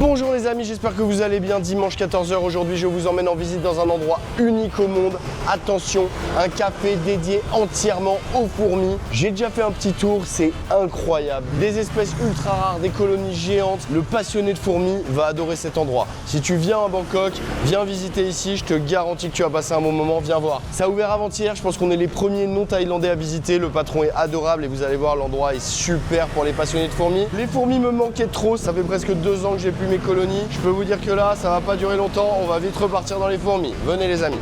Bonjour les amis, j'espère que vous allez bien. Dimanche 14h, aujourd'hui je vous emmène en visite dans un endroit unique au monde. Attention, un café dédié entièrement aux fourmis. J'ai déjà fait un petit tour, c'est incroyable. Des espèces ultra rares, des colonies géantes. Le passionné de fourmis va adorer cet endroit. Si tu viens à Bangkok, viens visiter ici, je te garantis que tu vas passer un bon moment, viens voir. Ça a ouvert avant-hier, je pense qu'on est les premiers non-thaïlandais à visiter. Le patron est adorable et vous allez voir, l'endroit est super pour les passionnés de fourmis. Les fourmis me manquaient trop, ça fait presque 2 ans que j'ai plus mes colonies. Je peux vous dire que là, ça va pas durer longtemps, on va vite repartir dans les fourmis. Venez les amis.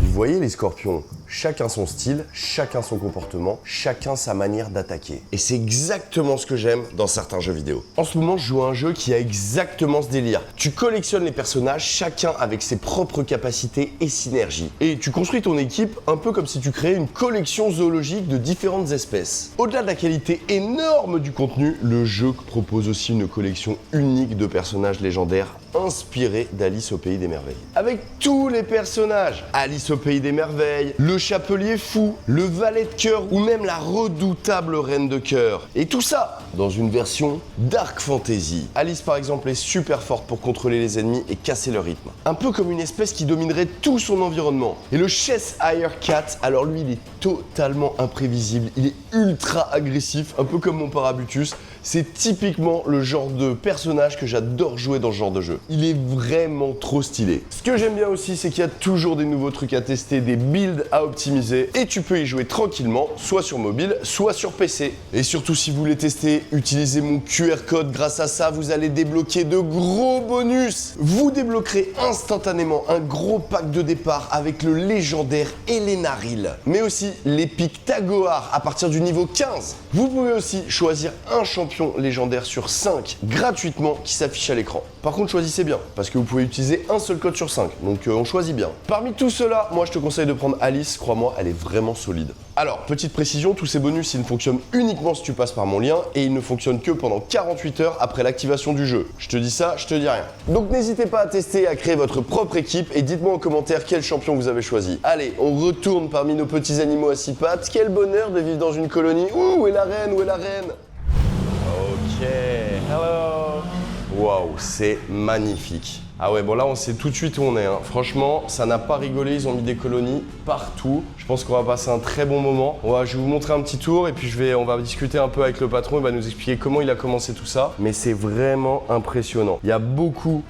Vous voyez les scorpions, chacun son style, chacun son comportement, chacun sa manière d'attaquer. Et c'est exactement ce que j'aime dans certains jeux vidéo. En ce moment, je joue à un jeu qui a exactement ce délire. Tu collectionnes les personnages, chacun avec ses propres capacités et synergies. Et tu construis ton équipe un peu comme si tu créais une collection zoologique de différentes espèces. Au-delà de la qualité énorme du contenu, le jeu propose aussi une collection unique de personnages légendaires inspiré d'Alice au Pays des Merveilles. Avec tous les personnages, Alice au Pays des Merveilles, le Chapelier Fou, le Valet de Cœur ou même la redoutable Reine de Cœur. Et tout ça dans une version Dark Fantasy. Alice par exemple est super forte pour contrôler les ennemis et casser leur rythme. Un peu comme une espèce qui dominerait tout son environnement. Et le Cheshire Cat, alors lui il est totalement imprévisible, il est ultra agressif, un peu comme mon Parabutus. C'est typiquement le genre de personnage que j'adore jouer dans ce genre de jeu. Il est vraiment trop stylé. Ce que j'aime bien aussi, c'est qu'il y a toujours des nouveaux trucs à tester, des builds à optimiser et tu peux y jouer tranquillement, soit sur mobile, soit sur PC. Et surtout, si vous voulez tester, utilisez mon QR code. Grâce à ça, vous allez débloquer de gros bonus. Vous débloquerez instantanément un gros pack de départ avec le légendaire Elenaril, mais aussi l'épique Tagoar à partir du niveau 15. Vous pouvez aussi choisir un champion légendaire sur 5 gratuitement qui s'affiche à l'écran. Par contre, choisissez bien parce que vous pouvez utiliser un seul code sur 5, donc on choisit bien. Parmi tout cela, moi je te conseille de prendre Alice, crois-moi, elle est vraiment solide. Alors, petite précision, tous ces bonus, ils ne fonctionnent uniquement si tu passes par mon lien et ils ne fonctionnent que pendant 48 heures après l'activation du jeu. Je te dis ça, je te dis rien. Donc n'hésitez pas à tester, à créer votre propre équipe et dites-moi en commentaire quel champion vous avez choisi. Allez, on retourne parmi nos petits animaux à 6 pattes. Quel bonheur de vivre dans une colonie. Où est la reine? Où est la reine? Ok, hello. Waouh, c'est magnifique. Ah ouais, bon là on sait tout de suite où on est. Franchement, ça n'a pas rigolé, ils ont mis des colonies partout. Je pense qu'on va passer un très bon moment. Je vais vous montrer un petit tour et puis on va discuter un peu avec le patron. Il va nous expliquer comment il a commencé tout ça. Mais c'est vraiment impressionnant. Il y a beaucoup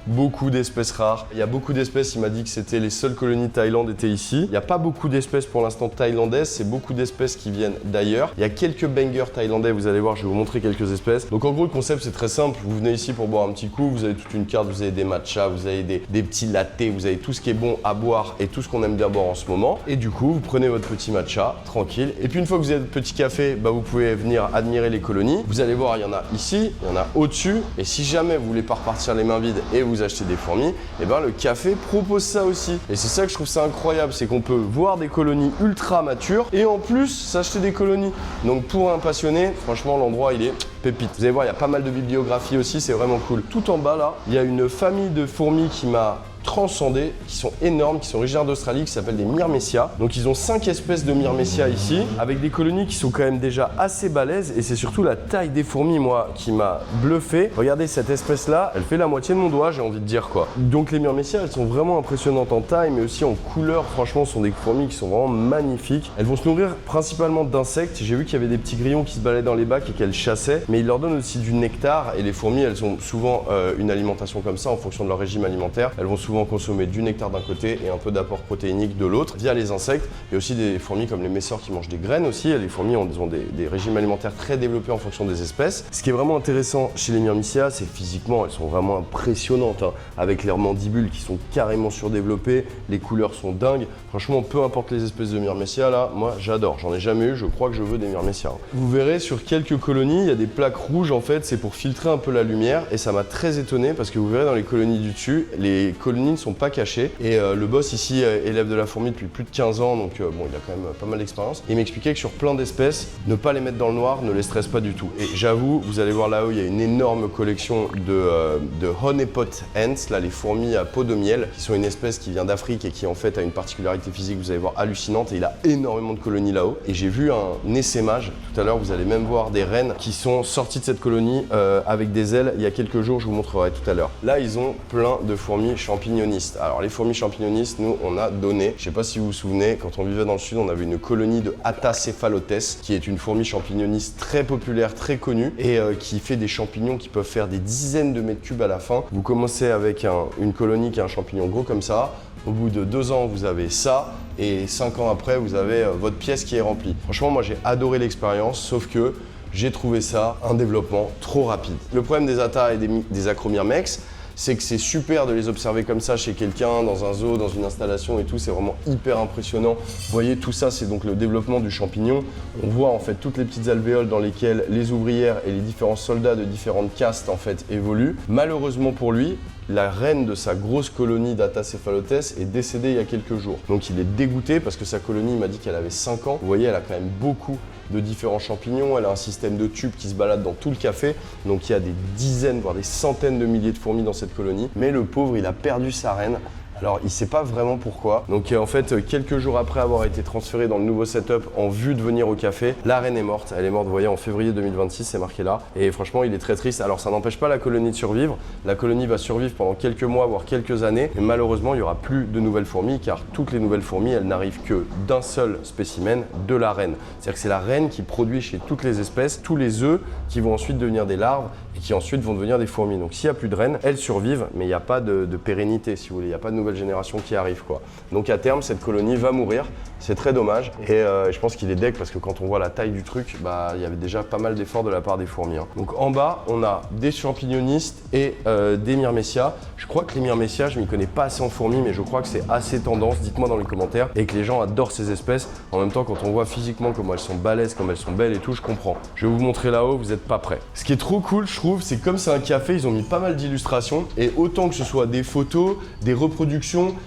d'espèces rares. Il y a beaucoup d'espèces, il m'a dit que c'était les seules colonies de Thaïlande étaient ici. Il n'y a pas beaucoup d'espèces pour l'instant thaïlandaises, c'est beaucoup d'espèces qui viennent d'ailleurs. Il y a quelques bangers thaïlandais, vous allez voir, je vais vous montrer quelques espèces. Donc en gros, le concept c'est très simple. Vous venez ici pour boire un petit coup, vous avez toute une carte, vous avez des matchas, vous avez des petits lattés, vous avez tout ce qui est bon à boire et tout ce qu'on aime bien boire en ce moment. Et du coup, vous prenez votre petit matcha, tranquille. Et puis une fois que vous avez votre petit café, vous pouvez venir admirer les colonies. Vous allez voir, il y en a ici, il y en a au-dessus. Et si jamais vous voulez pas repartir les mains vides et vous acheter des fourmis, le café propose ça aussi. Et c'est ça que je trouve ça incroyable, c'est qu'on peut voir des colonies ultra matures et en plus s'acheter des colonies. Donc pour un passionné, franchement, l'endroit il est pépite. Vous allez voir, il y a pas mal de bibliographie aussi, c'est vraiment cool. Tout en bas là, il y a une famille de fourmis qui m'a transcendés, qui sont énormes, qui sont originaires d'Australie, qui s'appellent des Myrmecia. Donc ils ont 5 espèces de Myrmecia ici, avec des colonies qui sont quand même déjà assez balèzes, et c'est surtout la taille des fourmis, moi, qui m'a bluffé. Regardez cette espèce-là, elle fait la moitié de mon doigt, j'ai envie de dire quoi. Donc les Myrmecia, elles sont vraiment impressionnantes en taille, mais aussi en couleur. Franchement, ce sont des fourmis qui sont vraiment magnifiques. Elles vont se nourrir principalement d'insectes. J'ai vu qu'il y avait des petits grillons qui se baladaient dans les bacs et qu'elles chassaient, mais ils leur donnent aussi du nectar, et les fourmis, elles ont souvent une alimentation comme ça en fonction de leur régime alimentaire. Elles vont souvent consommer du nectar d'un côté et un peu d'apport protéinique de l'autre via les insectes. Il y a aussi des fourmis comme les messors qui mangent des graines aussi. Les fourmis ont des régimes alimentaires très développés en fonction des espèces. Ce qui est vraiment intéressant chez les Myrmecia, c'est physiquement, elles sont vraiment impressionnantes, avec leurs mandibules qui sont carrément surdéveloppées. Les couleurs sont dingues. Franchement, peu importe les espèces de Myrmecia, là, moi j'adore. J'en ai jamais eu, je crois que je veux des Myrmecia. Vous verrez sur quelques colonies, il y a des plaques rouges en fait, c'est pour filtrer un peu la lumière et ça m'a très étonné parce que vous verrez dans les colonies du dessus, les colonies colonies ne sont pas cachées. Et le boss ici élève de la fourmi depuis plus de 15 ans, donc bon, il a quand même pas mal d'expérience. Il m'expliquait que sur plein d'espèces, ne pas les mettre dans le noir ne les stresse pas du tout. Et j'avoue, vous allez voir là-haut, il y a une énorme collection de honeypot ants, là, les fourmis à peau de miel, qui sont une espèce qui vient d'Afrique et qui en fait a une particularité physique, vous allez voir, hallucinante. Et il a énormément de colonies là-haut. Et j'ai vu un essaimage tout à l'heure, vous allez même voir des reines qui sont sorties de cette colonie avec des ailes il y a quelques jours, je vous montrerai tout à l'heure. Là, ils ont plein de fourmis champignonistes. Alors les fourmis champignonistes, nous, on a donné, je sais pas si vous vous souvenez, quand on vivait dans le sud, on avait une colonie de Atta cephalotes, qui est une fourmi champignoniste très populaire, très connue, et qui fait des champignons qui peuvent faire des dizaines de mètres cubes à la fin. Vous commencez avec une colonie qui a un champignon gros comme ça. Au bout de 2 ans, vous avez ça, et 5 ans après, vous avez votre pièce qui est remplie. Franchement, moi, j'ai adoré l'expérience, sauf que j'ai trouvé ça un développement trop rapide. Le problème des Atta et des Acromyrmex, c'est que c'est super de les observer comme ça chez quelqu'un, dans un zoo, dans une installation et tout, c'est vraiment hyper impressionnant. Vous voyez, tout ça, c'est donc le développement du champignon. On voit en fait toutes les petites alvéoles dans lesquelles les ouvrières et les différents soldats de différentes castes en fait évoluent. Malheureusement pour lui, la reine de sa grosse colonie d'Atta cephalotes est décédée il y a quelques jours. Donc il est dégoûté parce que sa colonie, il m'a dit qu'elle avait 5 ans. Vous voyez, elle a quand même beaucoup de différents champignons, elle a un système de tubes qui se balade dans tout le café, donc il y a des dizaines, voire des centaines de milliers de fourmis dans cette colonie, mais le pauvre, il a perdu sa reine. Alors, il ne sait pas vraiment pourquoi. Donc, en fait, quelques jours après avoir été transféré dans le nouveau setup en vue de venir au café, la reine est morte. Elle est morte, vous voyez, en février 2026, c'est marqué là. Et franchement, il est très triste. Alors, ça n'empêche pas la colonie de survivre. La colonie va survivre pendant quelques mois, voire quelques années. Mais malheureusement, il n'y aura plus de nouvelles fourmis, car toutes les nouvelles fourmis, elles n'arrivent que d'un seul spécimen, de la reine. C'est-à-dire que c'est la reine qui produit chez toutes les espèces tous les œufs qui vont ensuite devenir des larves et qui ensuite vont devenir des fourmis. Donc, s'il n'y a plus de reines, elles survivent, mais il n'y a pas de pérennité, si vous voulez. Il n'y a pas de nouvelle génération qui arrive, quoi. Donc à terme, cette colonie va mourir. C'est très dommage. Et je pense qu'il est deg parce que quand on voit la taille du truc, bah il y avait déjà pas mal d'efforts de la part des fourmis. Hein. Donc en bas, on a des champignonistes et des myrmécias. Je crois que les myrmécias, je m'y connais pas assez en fourmis, mais je crois que c'est assez tendance. Dites-moi dans les commentaires. Et que les gens adorent ces espèces. En même temps, quand on voit physiquement comment elles sont balèzes, comme elles sont belles et tout, je comprends. Je vais vous montrer là-haut, vous n'êtes pas prêts. Ce qui est trop cool, je trouve, c'est comme c'est un café, ils ont mis pas mal d'illustrations. Et autant que ce soit des photos, des reproductions,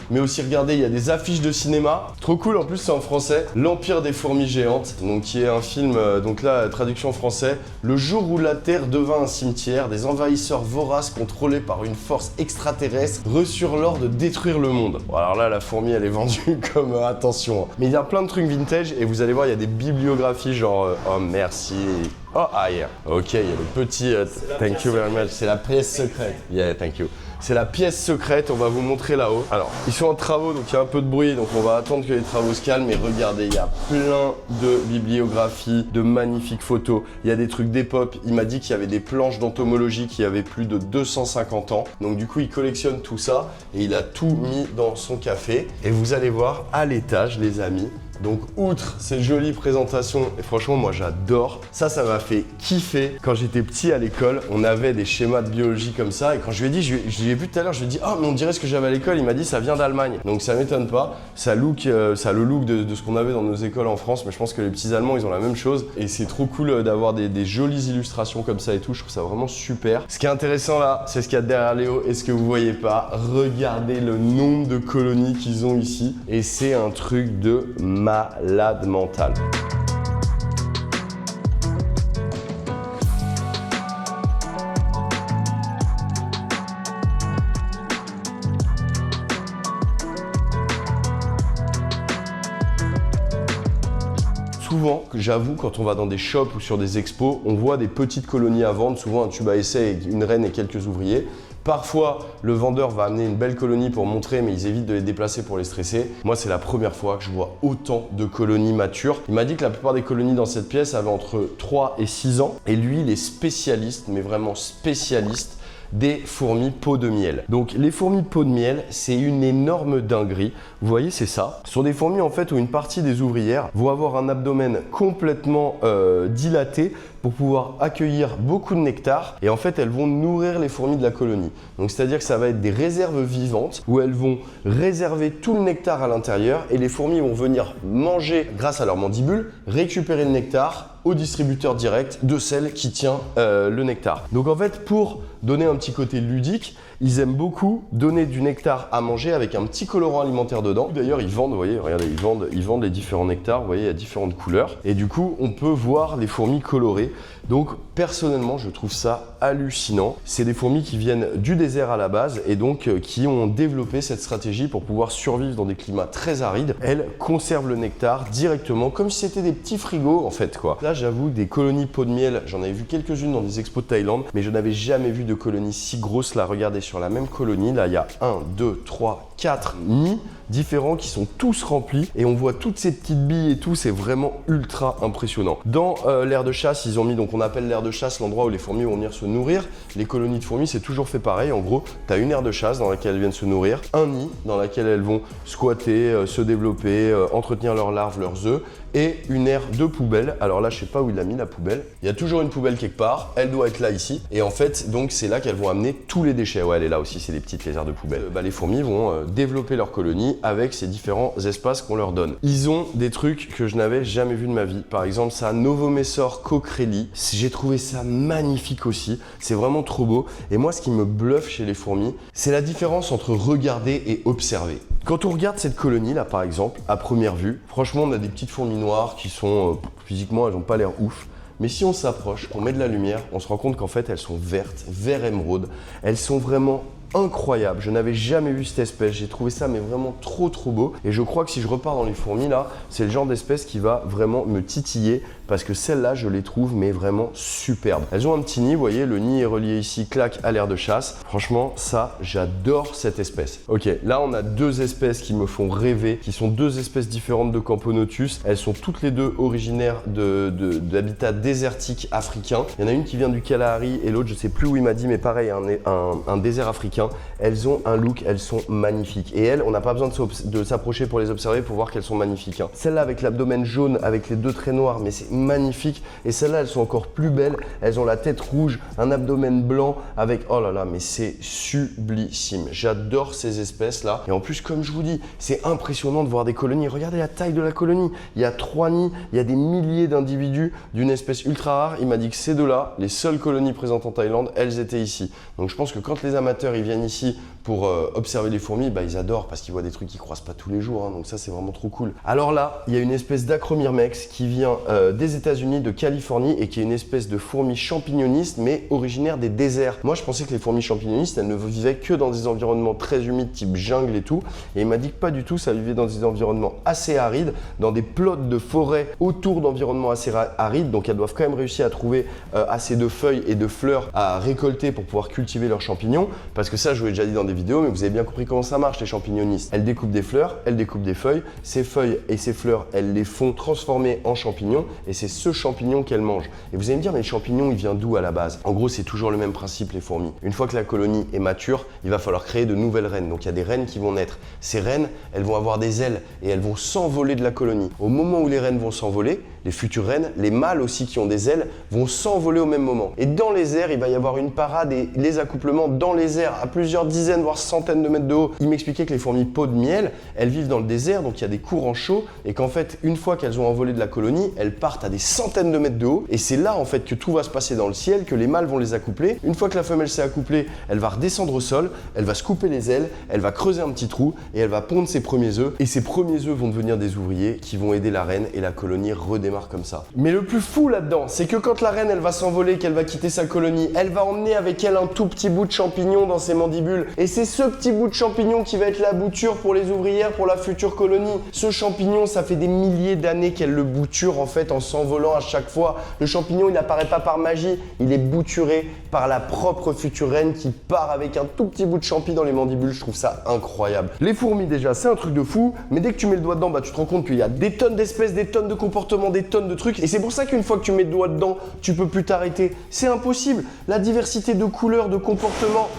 mais aussi, regardez, il y a des affiches de cinéma. Trop cool, en plus, c'est en français. L'Empire des fourmis géantes, donc qui est un film, donc là, traduction en français. Le jour où la Terre devint un cimetière, des envahisseurs voraces contrôlés par une force extraterrestre reçurent l'ordre de détruire le monde. Bon, alors là, la fourmi, elle est vendue comme attention. Mais il y a plein de trucs vintage et vous allez voir, il y a des bibliographies genre oh merci. Oh, ah, yeah. Ok, il y a le petit thank you very much. C'est la pièce secrète. Yeah, thank you. C'est la pièce secrète, on va vous montrer là-haut. Alors, ils sont en travaux, donc il y a un peu de bruit, donc on va attendre que les travaux se calment. Mais regardez, il y a plein de bibliographies, de magnifiques photos. Il y a des trucs d'époque. Il m'a dit qu'il y avait des planches d'entomologie qui avaient plus de 250 ans. Donc du coup, il collectionne tout ça et il a tout mis dans son café. Et vous allez voir à l'étage, les amis. Donc outre ces jolies présentations, et franchement moi j'adore, ça m'a fait kiffer. Quand j'étais petit à l'école, on avait des schémas de biologie comme ça, et quand je lui ai dit, je l'ai vu tout à l'heure, je lui ai dit « Oh mais on dirait ce que j'avais à l'école », il m'a dit « Ça vient d'Allemagne ». Donc ça m'étonne pas, ça a le look de ce qu'on avait dans nos écoles en France, mais je pense que les petits Allemands ils ont la même chose, et c'est trop cool d'avoir des jolies illustrations comme ça et tout, je trouve ça vraiment super. Ce qui est intéressant là, c'est ce qu'il y a derrière Léo, et ce que vous voyez pas, regardez le nombre de colonies qu'ils ont ici, et c'est un truc de malade mental. Souvent, j'avoue, quand on va dans des shops ou sur des expos, on voit des petites colonies à vendre, souvent un tube à essai, une reine et quelques ouvriers. Parfois, le vendeur va amener une belle colonie pour montrer, mais ils évitent de les déplacer pour les stresser. Moi, c'est la première fois que je vois autant de colonies matures. Il m'a dit que la plupart des colonies dans cette pièce avaient entre 3 et 6 ans. Et lui, il est spécialiste, mais vraiment spécialiste, des fourmis peau de miel. Donc les fourmis peau de miel, c'est une énorme dinguerie. Vous voyez, c'est ça. Ce sont des fourmis en fait où une partie des ouvrières vont avoir un abdomen complètement dilaté pour pouvoir accueillir beaucoup de nectar et en fait elles vont nourrir les fourmis de la colonie. Donc c'est-à-dire que ça va être des réserves vivantes où elles vont réserver tout le nectar à l'intérieur et les fourmis vont venir manger grâce à leur mandibule, récupérer le nectar au distributeur direct de celle qui tient le nectar. Donc en fait, pour donner un petit côté ludique, ils aiment beaucoup donner du nectar à manger avec un petit colorant alimentaire dedans. D'ailleurs, ils vendent, vous voyez, regardez, ils vendent les différents nectars, vous voyez, il y a différentes couleurs. Et du coup, on peut voir les fourmis colorées. Donc personnellement, je trouve ça hallucinant. C'est des fourmis qui viennent du désert à la base et donc qui ont développé cette stratégie pour pouvoir survivre dans des climats très arides. Elles conservent le nectar directement comme si c'était des petits frigos en fait quoi. Là, j'avoue, des colonies peau de miel, j'en avais vu quelques-unes dans des expos de Thaïlande, mais je n'avais jamais vu de colonie si grosse. Là, regardez, sur la même colonie, là, il y a 1, 2, 3, 4 nids différents qui sont tous remplis et on voit toutes ces petites billes et tout, c'est vraiment ultra impressionnant. Dans l'aire de chasse, ils ont mis, donc on appelle l'aire de chasse l'endroit où les fourmis vont venir se nourrir. Les colonies de fourmis, c'est toujours fait pareil. En gros, tu as une aire de chasse dans laquelle elles viennent se nourrir, un nid dans laquelle elles vont squatter, se développer, entretenir leurs larves, leurs œufs, et une aire de poubelle. Alors là, je sais pas où il a mis la poubelle. Il y a toujours une poubelle quelque part. Elle doit être là ici. Et en fait, donc c'est là qu'elles vont amener tous les déchets. Ouais, elle est là aussi, c'est des petites aires de poubelle. Les fourmis vont développer leur colonie avec ces différents espaces qu'on leur donne. Ils ont des trucs que je n'avais jamais vu de ma vie. Par exemple, ça, Novomessor cocrelli. J'ai trouvé ça magnifique aussi. C'est vraiment trop beau. Et moi, ce qui me bluffe chez les fourmis, c'est la différence entre regarder et observer. Quand on regarde cette colonie là par exemple, à première vue, franchement on a des petites fourmis noires qui sont, physiquement elles n'ont pas l'air ouf. Mais si on s'approche, qu'on met de la lumière, on se rend compte qu'en fait elles sont vertes, vert émeraude. Elles sont vraiment incroyables. Je n'avais jamais vu cette espèce. J'ai trouvé ça mais vraiment trop beau. Et je crois que si je repars dans les fourmis là, c'est le genre d'espèce qui va vraiment me titiller parce que celles-là, je les trouve mais vraiment superbes. Elles ont un petit nid, vous voyez, le nid est relié ici, clac, à l'aire de chasse. Franchement, ça, j'adore cette espèce. Ok, là, on a deux espèces qui me font rêver, qui sont deux espèces différentes de Camponotus. Elles sont toutes les deux originaires d'habitats désertiques africains. Il y en a une qui vient du Kalahari et l'autre, je sais plus où il m'a dit, mais pareil, un désert africain. Elles ont un look, elles sont magnifiques. Et elles, on n'a pas besoin de s'approcher pour les observer pour voir qu'elles sont magnifiques. Hein. Celle-là avec l'abdomen jaune, avec les deux traits noirs, mais c'est magnifique. Et celles-là, elles sont encore plus belles. Elles ont la tête rouge, un abdomen blanc avec... Oh là là, mais c'est sublissime. J'adore ces espèces-là. Et en plus, comme je vous dis, c'est impressionnant de voir des colonies. Regardez la taille de la colonie. Il y a 3 nids, il y a des milliers d'individus d'une espèce ultra rare. Il m'a dit que ces deux-là, les seules colonies présentes en Thaïlande, elles étaient ici. Donc je pense que quand les amateurs ils viennent ici pour observer les fourmis, bah, ils adorent parce qu'ils voient des trucs qu'ils croisent pas tous les jours. Hein. Donc ça, c'est vraiment trop cool. Alors là, il y a une espèce d'Acromyrmex qui vient des États-Unis, de Californie, et qui est une espèce de fourmi champignoniste, mais originaire des déserts. Moi, je pensais que les fourmis champignonistes, elles ne vivaient que dans des environnements très humides, type jungle et tout. Et il m'a dit que pas du tout, ça vivait dans des environnements assez arides, dans des plots de forêt autour d'environnements assez arides. Donc elles doivent quand même réussir à trouver assez de feuilles et de fleurs à récolter pour pouvoir cultiver leurs champignons. Parce que ça, je vous l'ai déjà dit dans des vidéos, mais vous avez bien compris comment ça marche, les champignonistes. Elles découpent des fleurs, elles découpent des feuilles. Ces feuilles et ces fleurs, elles les font transformer en champignons. Et c'est ce champignon qu'elles mangent. Et vous allez me dire, mais le champignon, il vient d'où à la base? En gros, c'est toujours le même principe, les fourmis. Une fois que la colonie est mature, il va falloir créer de nouvelles reines. Donc il y a des reines qui vont naître. Ces reines, elles vont avoir des ailes et elles vont s'envoler de la colonie. Au moment où les reines vont s'envoler, les futures reines, les mâles aussi qui ont des ailes, vont s'envoler au même moment. Et dans les airs, il va y avoir une parade et les accouplements dans les airs à plusieurs dizaines, voire centaines de mètres de haut. Il m'expliquait que les fourmis peau de miel, elles vivent dans le désert, donc il y a des courants chauds et qu'en fait, une fois qu'elles ont envolé de la colonie, elles partent à des centaines de mètres de haut et c'est là en fait que tout va se passer dans le ciel, que les mâles vont les accoupler. Une fois que la femelle s'est accouplée, elle va redescendre au sol, elle va se couper les ailes, elle va creuser un petit trou et elle va pondre ses premiers œufs. Et ces premiers œufs vont devenir des ouvriers qui vont aider la reine et la colonie redémarre comme ça. Mais le plus fou là-dedans, c'est que quand la reine elle va s'envoler, qu'elle va quitter sa colonie, elle va emmener avec elle un tout petit bout de champignon dans ses mandibules. Et c'est ce petit bout de champignon qui va être la bouture pour les ouvrières, pour la future colonie. Ce champignon, ça fait des milliers d'années qu'elle le bouture en fait en s'envolant à chaque fois. Le champignon, il n'apparaît pas par magie, il est bouturé par la propre future reine qui part avec un tout petit bout de champi dans les mandibules. Je trouve ça incroyable. Les fourmis déjà, c'est un truc de fou, mais dès que tu mets le doigt dedans, bah, tu te rends compte qu'il y a des tonnes d'espèces, des tonnes de comportements, des tonnes de trucs. Et c'est pour ça qu'une fois que tu mets le doigt dedans, tu peux plus t'arrêter. C'est impossible. La diversité de couleurs, de comportements.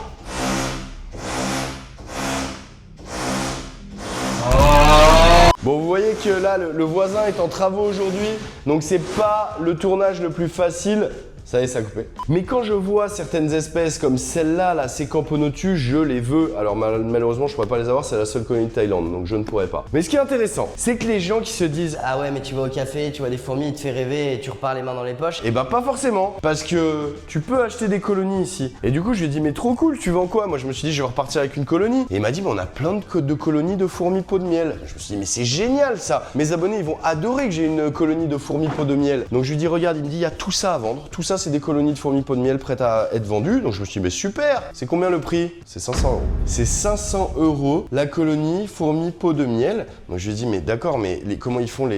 Bon, vous voyez que là, le voisin est en travaux aujourd'hui, donc c'est pas le tournage le plus facile. Ça y est, ça a coupé. Mais quand je vois certaines espèces comme celle-là, la Secamponotus, je les veux. Alors malheureusement, je pourrais pas les avoir, c'est la seule colonie de Thaïlande, donc je ne pourrais pas. Mais ce qui est intéressant, c'est que les gens qui se disent Ah ouais, mais tu vas au café, tu vois des fourmis, il te fait rêver et tu repars les mains dans les poches. eh ben pas forcément, parce que tu peux acheter des colonies ici. Et du coup, je lui ai dit, mais trop cool, tu vends quoi? Moi, je me suis dit, je vais repartir avec une colonie. Et il m'a dit, mais on a plein de colonies de fourmis pot de miel. Je me suis dit, mais c'est génial ça. Mes abonnés, ils vont adorer que j'ai une colonie de fourmis pot de miel. Donc je lui dis, regarde, il me dit, il y a tout ça à vendre. Tout ça, c'est des colonies de fourmis pot de miel prêtes à être vendues. Donc je me suis dit, mais super. C'est combien le prix? C'est 500 euros. C'est 500 euros la colonie fourmis pot de miel. Donc je lui ai dit, mais d'accord, mais comment ils font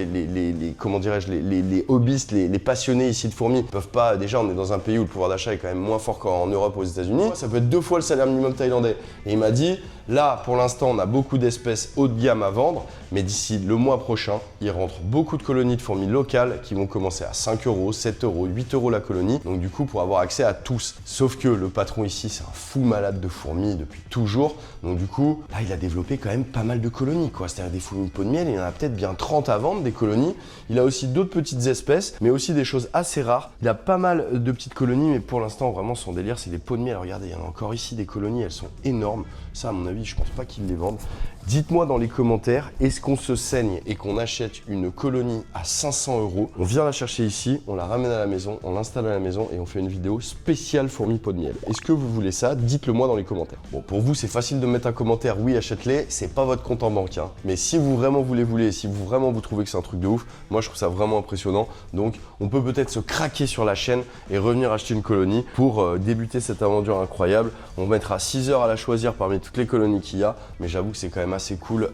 comment dirais-je, les hobbyistes, les passionnés ici de fourmis? Ils peuvent pas, déjà, on est dans un pays où le pouvoir d'achat est quand même moins fort qu'en Europe ou aux États-Unis. Ça peut être 2 fois le salaire minimum thaïlandais. Et il m'a dit, là, pour l'instant, on a beaucoup d'espèces haut de gamme à vendre, mais d'ici le mois prochain, il rentre beaucoup de colonies de fourmis locales qui vont commencer à 5 euros, 7 euros, 8 euros la colonie. Donc du coup, pour avoir accès à tous. Sauf que le patron ici, c'est un fou malade de fourmis depuis toujours. Donc du coup, là, il a développé quand même pas mal de colonies, quoi. C'est-à-dire des fourmis pot de miel, il y en a peut-être bien 30 à vendre, des colonies. Il a aussi d'autres petites espèces, mais aussi des choses assez rares. Il a pas mal de petites colonies, mais pour l'instant, vraiment, son délire, c'est des pots de miel. Regardez, il y en a encore ici des colonies, elles sont énormes. Ça, à mon avis, je pense pas qu'ils les vendent. Dites-moi dans les commentaires, est-ce qu'on se saigne et qu'on achète une colonie à 500 euros? On vient la chercher ici, on la ramène à la maison, on l'installe à la maison et on fait une vidéo spéciale fourmis pot de miel. Est-ce que vous voulez ça? Dites-le moi dans les commentaires. Bon, pour vous, c'est facile de mettre un commentaire, oui, achète-les, c'est pas votre compte en banque, hein. Mais si vous vraiment voulez, si vous vraiment vous trouvez que c'est un truc de ouf, moi je trouve ça vraiment impressionnant. Donc, on peut peut-être se craquer sur la chaîne et revenir acheter une colonie pour débuter cette aventure incroyable. On mettra 6 heures à la choisir parmi toutes les colonies qu'il y a, mais j'avoue que c'est quand même assez cool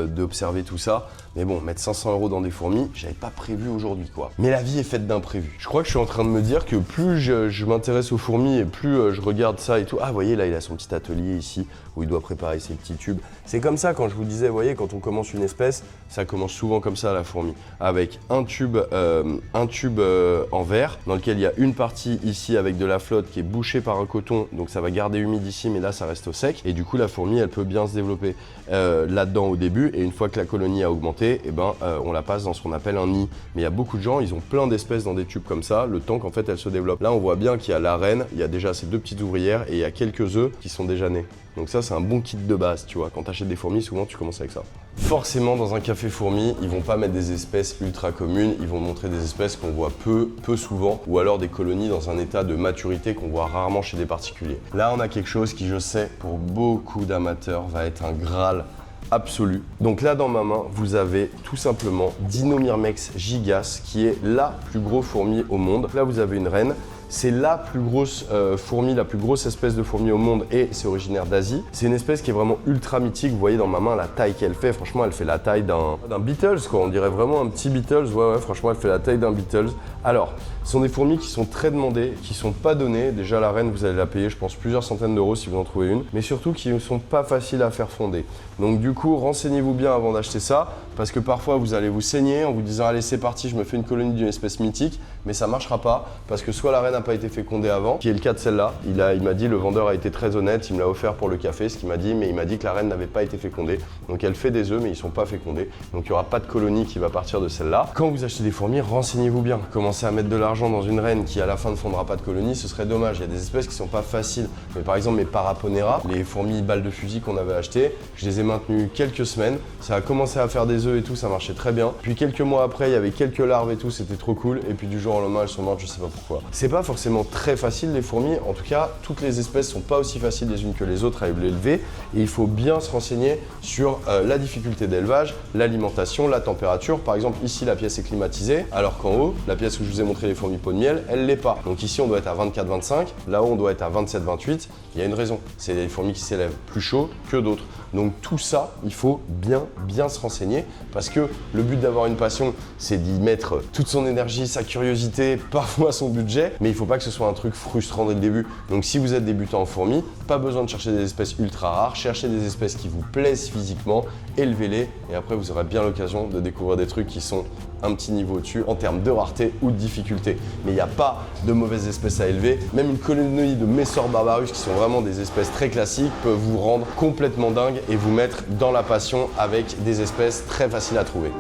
d'observer tout ça. Mais bon, mettre 500 euros dans des fourmis, j'avais pas prévu aujourd'hui, quoi. Mais la vie est faite d'imprévus. Je crois que je suis en train de me dire que plus je m'intéresse aux fourmis et plus je regarde ça et tout. Ah, vous voyez, là, il a son petit atelier ici où il doit préparer ses petits tubes. C'est comme ça, quand je vous disais, vous voyez, quand on commence une espèce, ça commence souvent comme ça, la fourmi. Avec un tube en verre, dans lequel il y a une partie ici avec de la flotte qui est bouchée par un coton, donc ça va garder humide ici, mais là, ça reste au sec. Et du coup, la fourmi, elle peut bien se développer là-dedans au début. Et une fois que la colonie a augmenté, eh ben, on la passe dans ce qu'on appelle un nid. Mais il y a beaucoup de gens, ils ont plein d'espèces dans des tubes comme ça, le temps qu'en fait elles se développent. Là, on voit bien qu'il y a la reine, il y a déjà ces 2 petites ouvrières et il y a quelques œufs qui sont déjà nés. Donc ça, c'est un bon kit de base, tu vois. Quand tu achètes des fourmis, souvent tu commences avec ça. Forcément, dans un café fourmi, ils vont pas mettre des espèces ultra communes, ils vont montrer des espèces qu'on voit peu souvent, ou alors des colonies dans un état de maturité qu'on voit rarement chez des particuliers. Là, on a quelque chose qui, je sais, pour beaucoup d'amateurs, va être un Graal absolu. Donc là, dans ma main, vous avez tout simplement Dinomyrmex gigas, qui est la plus grosse fourmi au monde. Là, vous avez une reine. C'est la plus grosse fourmi, la plus grosse espèce de fourmi au monde et c'est originaire d'Asie. C'est une espèce qui est vraiment ultra mythique. Vous voyez dans ma main la taille qu'elle fait. Franchement, elle fait la taille d'un Beatles, quoi. On dirait vraiment un petit Beatles. Ouais, franchement, elle fait la taille d'un Beatles. Alors, ce sont des fourmis qui sont très demandées, qui sont pas données. Déjà, la reine, vous allez la payer, je pense, plusieurs centaines d'euros si vous en trouvez une. Mais surtout, qui ne sont pas faciles à faire fonder. Donc du coup, renseignez-vous bien avant d'acheter ça. Parce que parfois, vous allez vous saigner en vous disant « Allez, c'est parti, je me fais une colonie d'une espèce mythique. » Mais ça marchera pas parce que soit la reine n'a pas été fécondée avant, qui est le cas de celle-là. Il m'a dit, le vendeur a été très honnête, il me l'a offert pour le café, ce qu'il m'a dit, mais il m'a dit que la reine n'avait pas été fécondée. Donc elle fait des œufs, mais ils sont pas fécondés. Donc il n'y aura pas de colonie qui va partir de celle-là. Quand vous achetez des fourmis, renseignez-vous bien. Commencez à mettre de l'argent dans une reine qui à la fin ne fondra pas de colonie, ce serait dommage. Il y a des espèces qui sont pas faciles. Mais par exemple, mes Paraponera, les fourmis balles de fusil qu'on avait achetées, je les ai maintenues quelques semaines. Ça a commencé à faire des œufs et tout, ça marchait très bien. Puis quelques mois après, il y avait quelques larves et tout, c'était trop cool. Et puis du jour au lendemain, elles sont mortes, je sais pas pourquoi. C'est pas forcément très facile les fourmis. En tout cas, toutes les espèces sont pas aussi faciles les unes que les autres à élever. Et il faut bien se renseigner sur la difficulté d'élevage, l'alimentation, la température. Par exemple, ici, la pièce est climatisée, alors qu'en haut, la pièce où je vous ai montré les fourmis pot de miel, elle l'est pas. Donc ici, on doit être à 24-25. Là-haut, on doit être à 27-28. Il y a une raison. C'est les fourmis qui s'élèvent plus chaud que d'autres. Donc tout ça, il faut bien se renseigner parce que le but d'avoir une passion, c'est d'y mettre toute son énergie, sa curiosité, parfois son budget, mais il ne faut pas que ce soit un truc frustrant dès le début. Donc si vous êtes débutant en fourmis, pas besoin de chercher des espèces ultra rares, cherchez des espèces qui vous plaisent physiquement, élevez-les et après vous aurez bien l'occasion de découvrir des trucs qui sont un petit niveau au-dessus en termes de rareté ou de difficulté. Mais il n'y a pas de mauvaises espèces à élever. Même une colonie de Messor barbarus qui sont vraiment des espèces très classiques peuvent vous rendre complètement dingue et vous mettre dans la passion avec des espèces très faciles à trouver.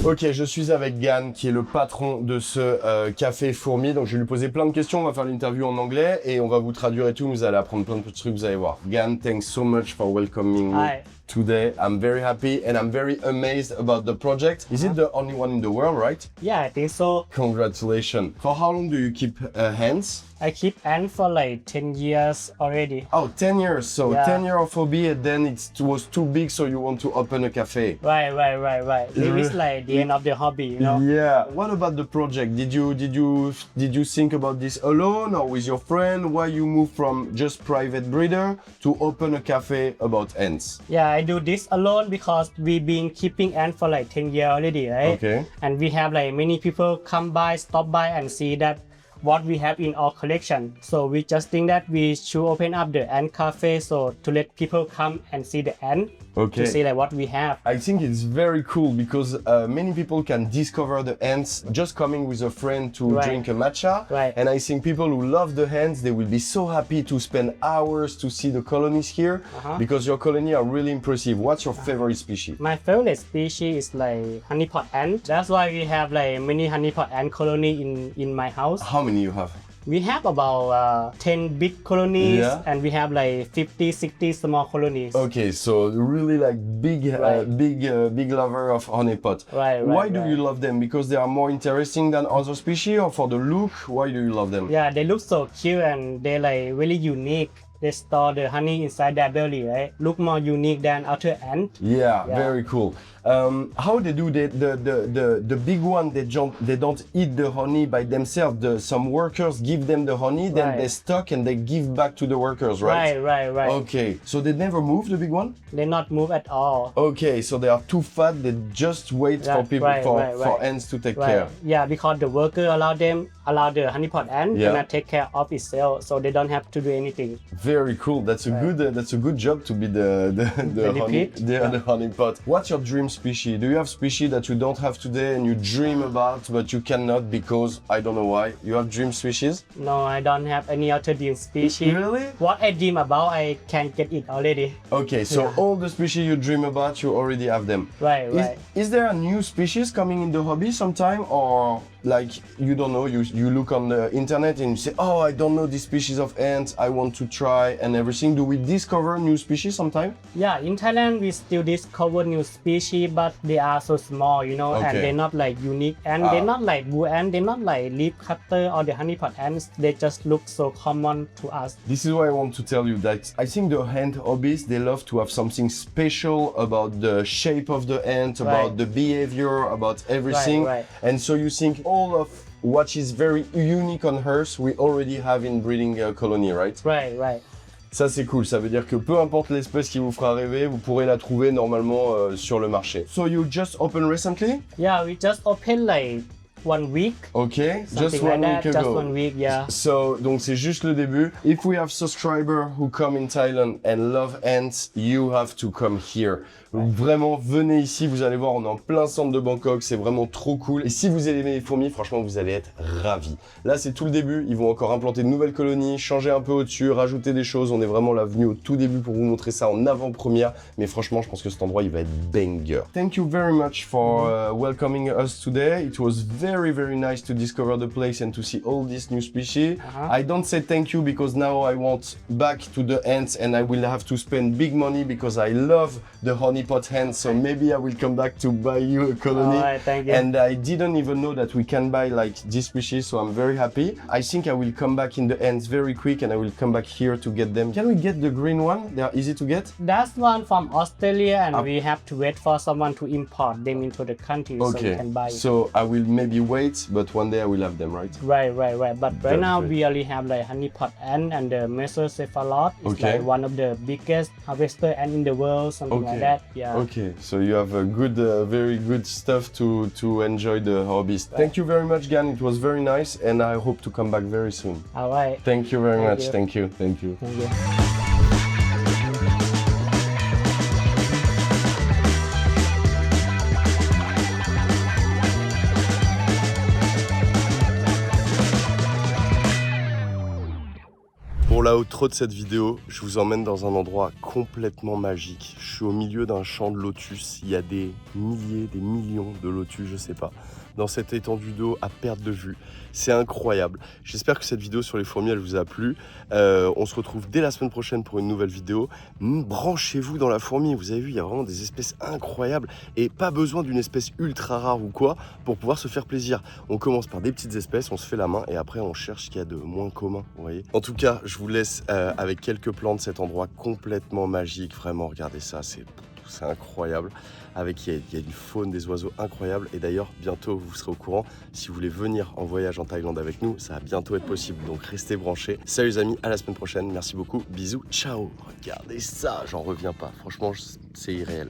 Ok, je suis avec Gan, qui est le patron de ce café Fourmi. Donc, je vais lui poser plein de questions. On va faire l'interview en anglais et on va vous traduire et tout. Vous allez apprendre plein de petits trucs, vous allez voir. Gan, thanks so much for welcoming me Hi. today. I'm very happy and I'm very amazed about the project. Is it the only one in the world, right? Yeah, I think so. Congratulations. For how long do you keep hands? I keep ant for like 10 years already. Oh, 10 years. So Yeah. 10 years of hobby and then it was too big so you want to open a cafe. Right. It is like the end of the hobby, you know? Yeah. What about the project? Did you think about this alone or with your friend? Why you move from just private breeder to open a cafe about ants? Yeah, I do this alone because we've been keeping ant for like 10 years already, right? Okay. And we have like many people come by, stop by and see that what we have in our collection. So we just think that we should open up the ant cafe so to let people come and see the ant. Okay. To see like what we have. I think it's very cool because many people can discover the ants just coming with a friend to Right. drink a matcha. Right. And I think people who love the ants, they will be so happy to spend hours to see the colonies here because your colony are really impressive. What's your favorite species? My favorite species is like honeypot ant. That's why we have like many honeypot ant colony in my house. How many you have? We have about 10 big colonies Yeah. and we have like 50, 60 small colonies. Okay, so really like big, Right. big lover of honeypot. Right, Why do right. you love them? Because they are more interesting than other species, or for the look? Why do you love them? Yeah, they look so cute and they're like really unique. They store the honey inside their belly, right? Look more unique than other ant. Yeah, Yeah. very cool. How they do the big one? They don't eat the honey by themselves. Some workers give them the honey, then Right. they stock and they give back to the workers, right? Right. Okay, so they never move the big one. They not move at all. Okay, so they are too fat. They just wait for Right, people right, for right. ants to take Right. care. Yeah, because the worker allow the honeypot ant Yeah. to take care of itself, so they don't have to do anything. Very cool. That's a good job to be the Guinea honey, pig? the honeypot. What's your dream species? Do you have species that you don't have today and you dream about but you cannot because I don't know why? You have dream species? No, I don't have any other dream species. Really? What I dream about, I can get it already. Okay, so Yeah. all the species you dream about, you already have them. Right. Is there a new species coming in the hobby sometime, or like you don't know? You look on the internet and you say, oh, I don't know this species of ant. I want to try and everything. Do we discover new species sometime? Yeah, in Thailand we still discover new species, but they are so small, you know, Okay. and they're not like unique, and they're not like blue ant, they're not like leaf cutter or the honeypot ants. They just look so common to us. This is why I want to tell you that I think the ant hobbies, they love to have something special about the shape of the ant, about Right. the behavior, about everything. Right. And so you think all of what is very unique on Earth, we already have in breeding colony, right? Right. Ça c'est cool, ça veut dire que peu importe l'espèce qui vous fera rêver, vous pourrez la trouver normalement sur le marché. So you just opened recently? Yeah, we just opened like 1 week. Okay, Something just like one that, week just ago. 1 week, yeah. So, donc c'est juste le début. If we have subscribers who come in Thailand and love ants, you have to come here. Vraiment, venez ici, vous allez voir, on est en plein centre de Bangkok, c'est vraiment trop cool. Et si vous aimez les fourmis, franchement, vous allez être ravis. Là, c'est tout le début, ils vont encore implanter de nouvelles colonies, changer un peu au-dessus, rajouter des choses. On est vraiment là venu au tout début pour vous montrer ça en avant-première. Mais franchement, je pense que cet endroit, il va être banger. Thank you very much for welcoming us today. It was very, very nice to discover the place and to see all these new species. I don't say thank you because now I want back to the ants and I will have to spend big money because I love the honeypot ants. So maybe I will come back to buy you a colony. Alright, thank you. And I didn't even know that we can buy like this species, so I'm very happy. I think I will come back in the ants very quick and I will come back here to get them. Can we get the green one? They are easy to get? That's one from Australia, and we have to wait for someone to import them into the country so we can buy it. So I will maybe wait, but one day I will have them, right? Right. But That's right now great. we only have like honeypot ant and the mesocephalot. It's Okay. like one of the biggest harvester ant in the world, something like that. Yeah. Okay, so you have a good, very good stuff to enjoy the hobbies. Thank you very much, Gan. It was very nice, and I hope to come back very soon. All right. Thank you very Thank much. you. Thank you. Thank you. Thank you. Pour la Outro de cette vidéo, je vous emmène dans un endroit complètement magique. Je suis au milieu d'un champ de lotus. Il y a des milliers, des millions de lotus, je sais pas, dans cette étendue d'eau à perte de vue. C'est incroyable. J'espère que cette vidéo sur les fourmis, elle vous a plu. On se retrouve dès la semaine prochaine pour une nouvelle vidéo. Branchez-vous dans la fourmi. Vous avez vu, il y a vraiment des espèces incroyables et pas besoin d'une espèce ultra rare ou quoi pour pouvoir se faire plaisir. On commence par des petites espèces, on se fait la main et après on cherche ce qu'il y a de moins commun, vous voyez. En tout cas, je vous laisse avec quelques plans de cet endroit complètement magique. Vraiment, regardez ça, c'est incroyable. Il y a une faune, des oiseaux incroyables. Et d'ailleurs, bientôt, vous serez au courant. Si vous voulez venir en voyage en Thaïlande avec nous, ça va bientôt être possible. Donc, restez branchés. Salut les amis, à la semaine prochaine. Merci beaucoup. Bisous, ciao. Regardez ça, j'en reviens pas. Franchement, c'est irréel.